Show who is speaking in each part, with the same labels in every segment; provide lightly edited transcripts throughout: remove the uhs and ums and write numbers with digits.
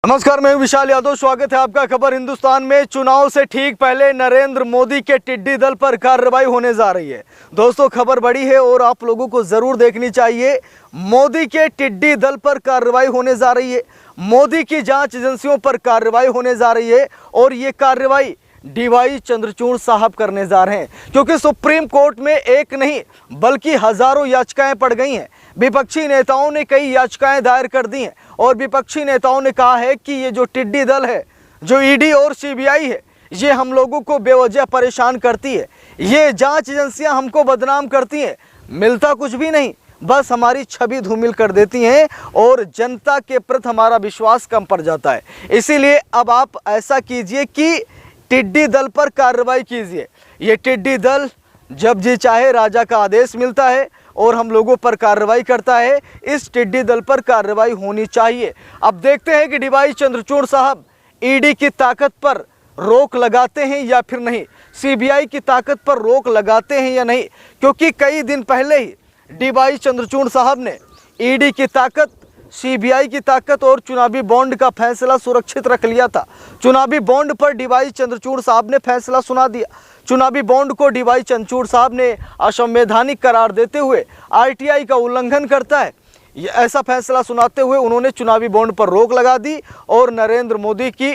Speaker 1: नमस्कार, मैं हूं विशाल यादव। स्वागत है आपका खबर हिंदुस्तान में। चुनाव से ठीक पहले नरेंद्र मोदी के टिड्डी दल पर कार्रवाई होने जा रही है। दोस्तों, खबर बड़ी है और आप लोगों को जरूर देखनी चाहिए। मोदी के टिड्डी दल पर कार्रवाई होने जा रही है, मोदी की जांच एजेंसियों पर कार्रवाई होने जा रही है और ये कार्रवाई डीवाई चंद्रचूड़ साहब करने जा रहे हैं, क्योंकि सुप्रीम कोर्ट में एक नहीं बल्कि हजारों याचिकाएं पड़ गई हैं। विपक्षी नेताओं ने कई याचिकाएं दायर कर दी हैं और विपक्षी नेताओं ने कहा है कि ये जो टिड्डी दल है, जो ईडी और सीबीआई है, ये हम लोगों को बेवजह परेशान करती है। ये जांच एजेंसियां हमको बदनाम करती हैं, मिलता कुछ भी नहीं, बस हमारी छवि धूमिल कर देती हैं और जनता के प्रति हमारा विश्वास कम पड़ जाता है। इसीलिए अब आप ऐसा कीजिए कि टिड्डी दल पर कार्रवाई कीजिए। ये टिड्डी दल जब जी चाहे राजा का आदेश मिलता है और हम लोगों पर कार्रवाई करता है। इस टिड्डी दल पर कार्रवाई होनी चाहिए। अब देखते हैं कि डीवाई चंद्रचूड़ साहब ईडी की ताकत पर रोक लगाते हैं या फिर नहीं, सीबीआई की ताकत पर रोक लगाते हैं या नहीं, क्योंकि कई दिन पहले ही डीवाई चंद्रचूड़ साहब ने ईडी की ताकत, सीबीआई की ताकत और चुनावी बॉन्ड का फैसला सुरक्षित रख लिया था। चुनावी बॉन्ड पर डीवाई चंद्रचूड़ साहब ने फैसला सुना दिया। चुनावी बॉन्ड को डीवाई चंद्रचूड़ साहब ने असंवैधानिक करार देते हुए आरटीआई का उल्लंघन करता है, ऐसा फैसला सुनाते हुए उन्होंने चुनावी बॉन्ड पर रोक लगा दी और नरेंद्र मोदी की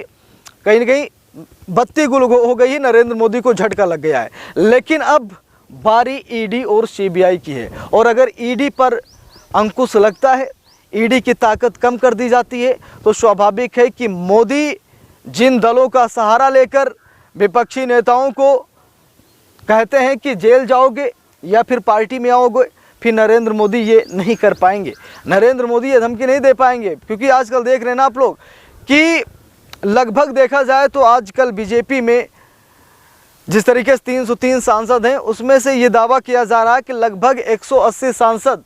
Speaker 1: कहीं न कहीं बत्ती गुल हो गई है। नरेंद्र मोदी को झटका लग गया है। लेकिन अब बारी ईडी और सीबीआई की है और अगर ईडी पर अंकुश लगता है, ईडी की ताकत कम कर दी जाती है, तो स्वाभाविक है कि मोदी जिन दलों का सहारा लेकर विपक्षी नेताओं को कहते हैं कि जेल जाओगे या फिर पार्टी में आओगे, फिर नरेंद्र मोदी ये नहीं कर पाएंगे। नरेंद्र मोदी ये धमकी नहीं दे पाएंगे, क्योंकि आजकल देख रहे हैं ना आप लोग कि लगभग देखा जाए तो आजकल बीजेपी में जिस तरीके से 303 सांसद हैं, उसमें से ये दावा किया जा रहा है कि लगभग 180 सांसद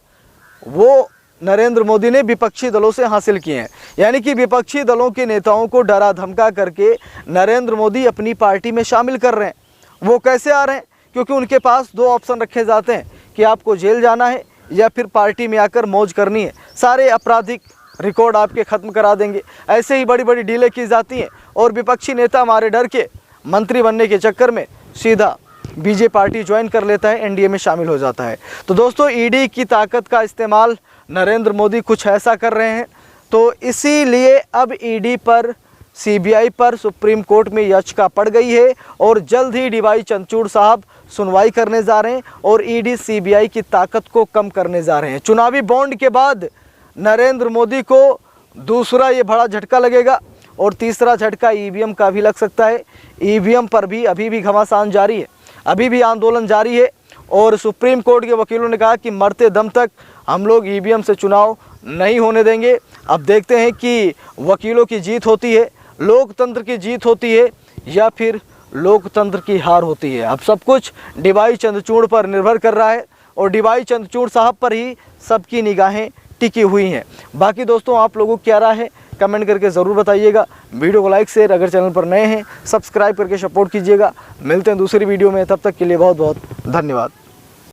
Speaker 1: वो नरेंद्र मोदी ने विपक्षी दलों से हासिल किए हैं। यानी कि विपक्षी दलों के नेताओं को डरा धमका करके नरेंद्र मोदी अपनी पार्टी में शामिल कर रहे हैं। वो कैसे आ रहे हैं? क्योंकि उनके पास दो ऑप्शन रखे जाते हैं कि आपको जेल जाना है या फिर पार्टी में आकर मौज करनी है। सारे आपराधिक रिकॉर्ड आपके ख़त्म करा देंगे। ऐसे ही बड़ी बड़ी डीलें की जाती हैं और विपक्षी नेता हमारे डर के मंत्री बनने के चक्कर में सीधा बीजेपी पार्टी ज्वाइन कर लेता है, एनडीए में शामिल हो जाता है। तो दोस्तों, ईडी की ताकत का इस्तेमाल नरेंद्र मोदी कुछ ऐसा कर रहे हैं, तो इसीलिए अब ईडी पर, सीबीआई पर सुप्रीम कोर्ट में याचिका पड़ गई है और जल्द ही डीवाई चंद्रचूड़ साहब सुनवाई करने जा रहे हैं और ईडी सीबीआई की ताकत को कम करने जा रहे हैं। चुनावी बॉन्ड के बाद नरेंद्र मोदी को दूसरा ये बड़ा झटका लगेगा और तीसरा झटका ईवीएम का भी लग सकता है। ईवीएम पर भी अभी भी घमासान जारी है, अभी भी आंदोलन जारी है और सुप्रीम कोर्ट के वकीलों ने कहा कि मरते दम तक हम लोग ईवीएम से चुनाव नहीं होने देंगे। अब देखते हैं कि वकीलों की जीत होती है, लोकतंत्र की जीत होती है या फिर लोकतंत्र की हार होती है। अब सब कुछ डीवाई चंद्रचूड़ पर निर्भर कर रहा है और डीवाई चंद्रचूड़ साहब पर ही सबकी निगाहें टिकी हुई हैं। बाकी दोस्तों, आप लोगों की क्या राय है कमेंट करके ज़रूर बताइएगा। वीडियो को लाइक शेयर, अगर चैनल पर नए हैं सब्सक्राइब करके सपोर्ट कीजिएगा। मिलते हैं दूसरी वीडियो में, तब तक के लिए बहुत बहुत धन्यवाद।